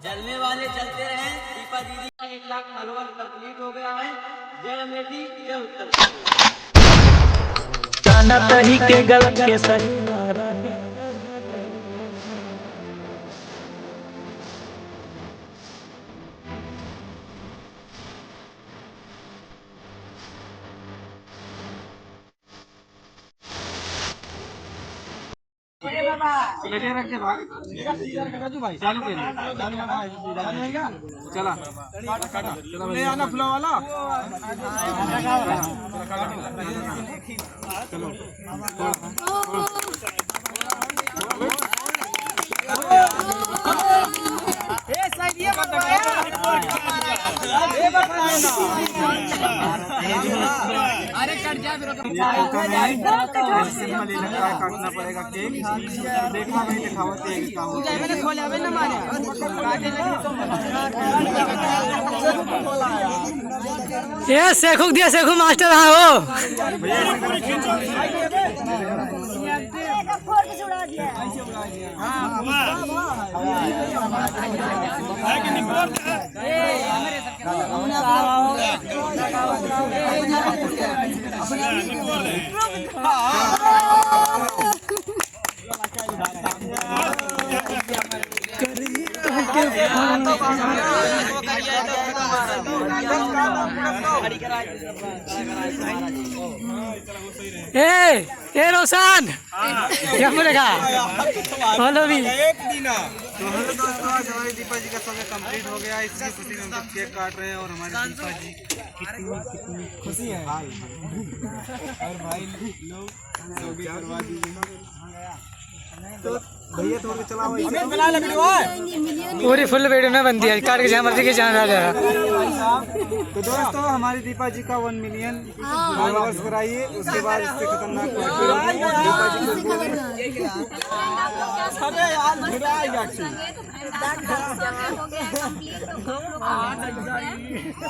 जलने वाले चलते रहे। दीपा दीदी का 1 लाख फॉलोअर कंप्लीट हो गया है। जय अमेठी जय उत्तर प्रदेश। के गल के सही चला ले आना फुला वाला। अरे कट जा फिर काटना पड़ेगा केक। देखना भाई दिखावत ये सेखुक दिया सेखु मास्टर हाँ हो ए रोशन क्या बोलेगा बोलो भी। तो हेलो दोस्तों, आज हमारी दीपा जी का समय कंप्लीट हो गया। इसकी खुशी में हम सब केक काट रहे हैं और हमारी दीपा जी कितनी खुशी है। और भाई लोग जो भी करवा दीजिए। तो भैया थोड़ी चलाओ पूरी फुल वीडियो में बनती है कार के जहाँ मर्जी के जहाँ जा। तो दोस्तों, हमारी दीपा जी का 1 मिलियन फॉलोअर्स कराइए। उसके बाद इससे खतरनाक दीपा जी को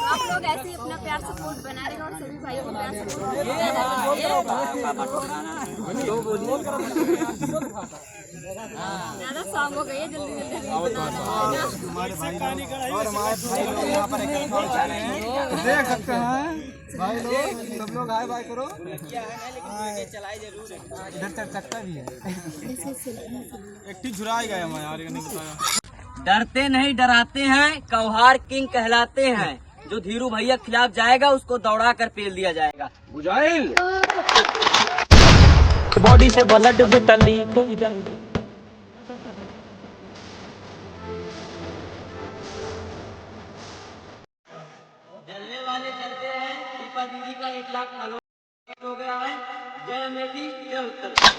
आप लोग ऐसे ही अपना प्यार सपोर्ट बना रहे और सभी भाइयों को प्यार सपोर्ट ज्यादा सॉन्ग हो गई है। जल्दी जल्दी हमारे भाई और हमारे भाई लोग यहाँ पर देख सकते हैं। भाई लोग सब लोग आए बाय करो। इधर चक्का भी है। एक ठी झुरा गया मैं यार, नहीं बताया। डरते नहीं डराते हैं, कौहार किंग कहलाते हैं। जो धीरू भैया खिलाफ जाएगा उसको दौड़ा कर पेल दिया जाएगा। बुझाइल बॉडी से ब्लड बितली जलने वाले चलते हैं। दीपा दीदी का 1 लाख फॉलोअर हो गया है। जय अमेठी जय उत्तर प्रदेश।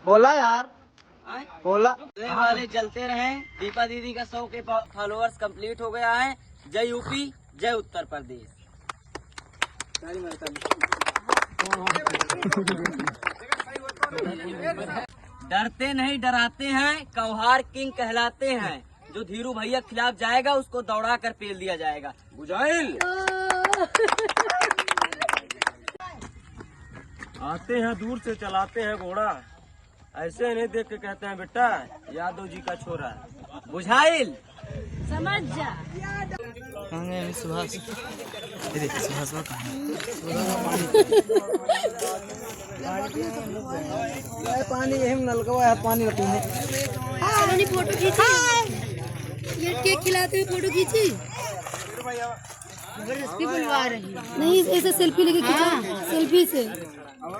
बोला यार, बोला। जलने वाले चलते रहे। दीपा दीदी का 100 के फॉलोअर्स कंप्लीट हो गया है। जय यूपी जय उत्तर प्रदेश। डरते नहीं डराते हैं, कौहार किंग कहलाते हैं। जो धीरू भैया खिलाफ जाएगा उसको दौड़ा कर पेल दिया जाएगा। बुझाइल आते हैं दूर से चलाते हैं घोड़ा, ऐसे नहीं देख के कहते हैं बेटा यादव जी का छोरा। बुझाइल समझ जा। सुभाष पानी यही नलका है, पानी चलो फोटो खींची। ये केक खिलाते हुए फोटो खींची। बुलवा रही नहीं, ऐसे सेल्फी लेके खींचा। सेल्फी से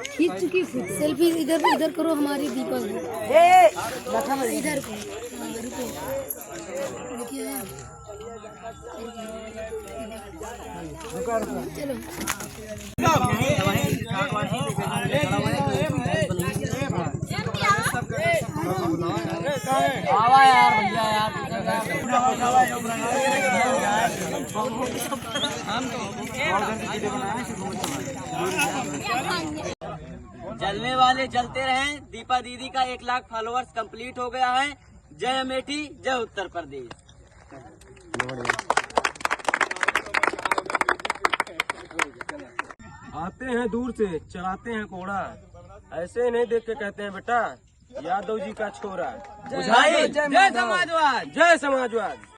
खींच चुकी। सेल्फी इधर इधर करो हमारी दीपा इधर को। चलो आवा यार भैया यार। जलने वाले जलते रहें। दीपा दीदी का 1 लाख फॉलोअर्स कंप्लीट हो गया है। जय अमेठी, जय उत्तर प्रदेश। आते हैं दूर से चलाते हैं घोड़ा, ऐसे नहीं देख के कहते हैं बेटा यादव जी का छोरा। जय समाजवाद। जय समाजवाद।